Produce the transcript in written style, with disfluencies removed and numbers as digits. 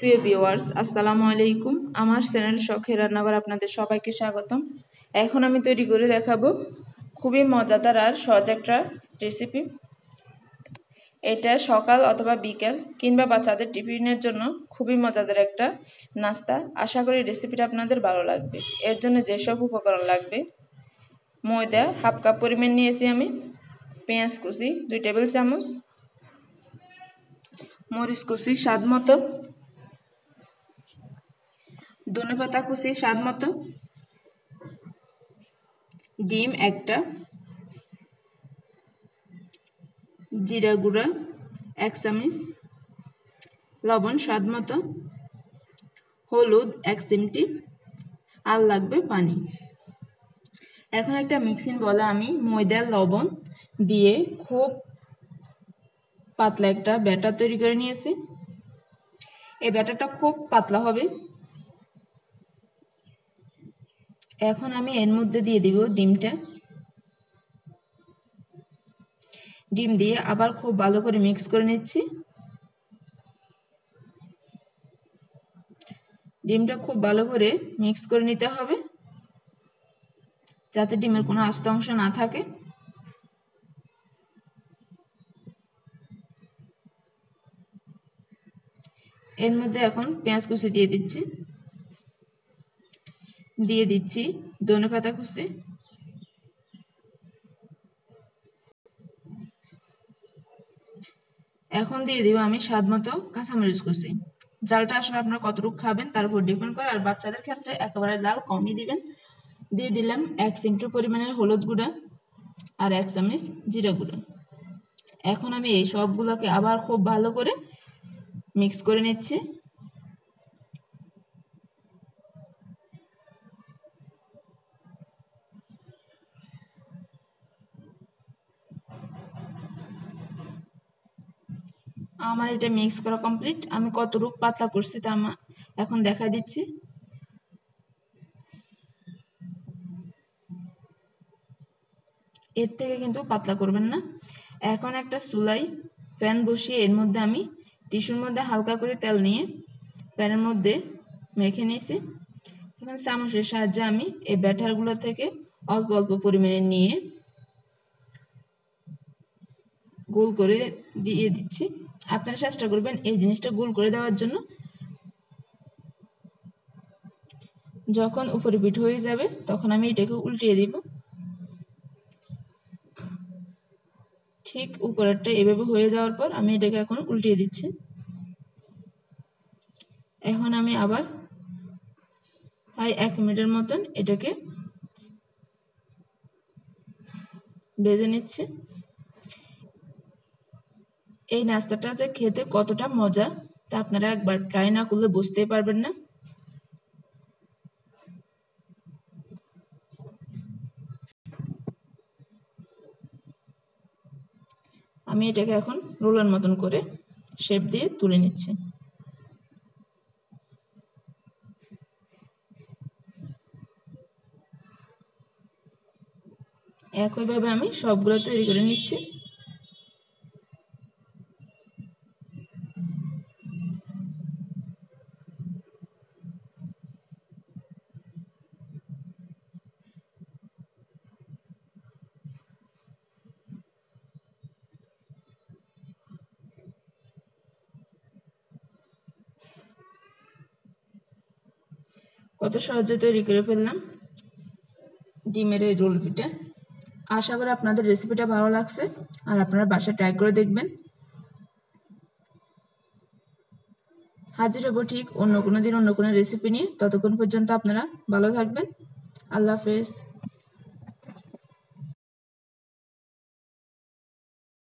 প্রিয় ভিউয়ার্স, আসসালামু আলাইকুম। আমার চ্যানেল শখের রান্নাঘর আপনাদের সবাইকে স্বাগতম। এখন আমি তৈরি করে দেখাবো খুবই মজাদার আর সহজ একটা রেসিপি। এটা সকাল অথবা বিকেল কিংবা বাচ্চাদের টিফিনের জন্য খুবই মজাদার একটা নাস্তা। আশা করি রেসিপিটা আপনাদের ভালো লাগবে। এর জন্য যেসব উপকরণ লাগবে: ময়দা হাফ কাপ পরিমাণ নিয়েছি আমি, পেঁয়াজ কুচি 2 টেবিল চামচ, মরিচ কুচি স্বাদ মতো, ধনেপাতা কুচি স্বাদ মতো, ডিম একটা, জিরা গুঁড়া 1 চামচ, লবণ স্বাদ মতো, হলুদ 1 চিমটি, আর লাগবে পানি। এখন একটা মিক্সিং বলে আমি ময়দা লবণ দিয়ে খুব পাতলা একটা ব্যাটার তৈরি করে নিয়েছি। এই ব্যাটারটা খুব পাতলা হবে। এখন আমি এর মধ্যে দিয়ে দিব ডিমটা। ডিম দিয়ে আবার খুব ভালো করে মিক্স করে নিচ্ছি। ডিমটা খুব ভালো করে মিক্স করে নিতে হবে যাতে ডিমের কোনো আস্ত অংশ না থাকে। এর মধ্যে এখন পেঁয়াজ কুচি দিয়ে দিচ্ছি ধনেপাতা কুচি, এখন দিয়ে দিব আমি স্বাদ মতো কাঁচামরিচ কুচি। জালটা আসলে আপনারা কতটুকু খাবেন তার উপর ডিপেন্ড করে, আর বাচ্চাদের ক্ষেত্রে একেবারে জাল কমই দিবেন। দিয়ে দিলাম 1 চিমটি পরিমাণের হলুদ গুঁড়া আর 1 চামচ জিরা গুঁড়া। এখন আমি এই সবগুলোকে আবার খুব ভালো করে মিক্স করে নিচ্ছি। আমার এটা মিক্স করা কমপ্লিট। আমি কতটুকু পাতলা করছি তা এখন দেখা দিচ্ছি। এর থেকে কিন্তু পাতলা করবেন না। এখন একটা চুলায় প্যান বসিয়ে এর মধ্যে আমি টিস্যুর মধ্যে হালকা করে তেল নিয়ে প্যানের মধ্যে মেখে নিয়েছি। এখন চামচের সাহায্যে আমি এই ব্যাটারগুলো থেকে অল্প অল্প পরিমাণে নিয়ে গোল করে দিয়ে দিচ্ছি। আপনারা চেষ্টা করবেন এই জিনিসটা গোল করে দেওয়ার জন্য। যখন উপরে পিঠ হয়ে যাবে তখন আমি এটাকে উল্টিয়ে দিব। ঠিক উপরেরটা এভাবে হয়ে যাওয়ার পর আমি এটাকে এখন উল্টিয়ে দিচ্ছি। এখন আমি আবার প্রায় 1 মিনিটের মতন এটাকে ভেজে নিচ্ছি। এই নাস্তাটা যে খেতে কতটা মজা তা আপনারা একবার ট্রাই না করলে বুঝতেই পারবেন না। আমি এটাকে এখন রোলের মতন করে শেপ দিয়ে তুলে নিচ্ছি। একইভাবে আমি সবগুলো তৈরি করে নিচ্ছি। কত সহজে তৈরি করে ফেললাম ডিমের এই রোল পিঠা। আশা করি আপনাদের রেসিপিটা ভালো লাগছে আর আপনারা বাসায় ট্রাই করে দেখবেন। হাজির হব ঠিক অন্য কোনো দিন অন্য কোনো রেসিপি নিয়ে। ততক্ষণ পর্যন্ত আপনারা ভালো থাকবেন। আল্লাহ হাফেজ।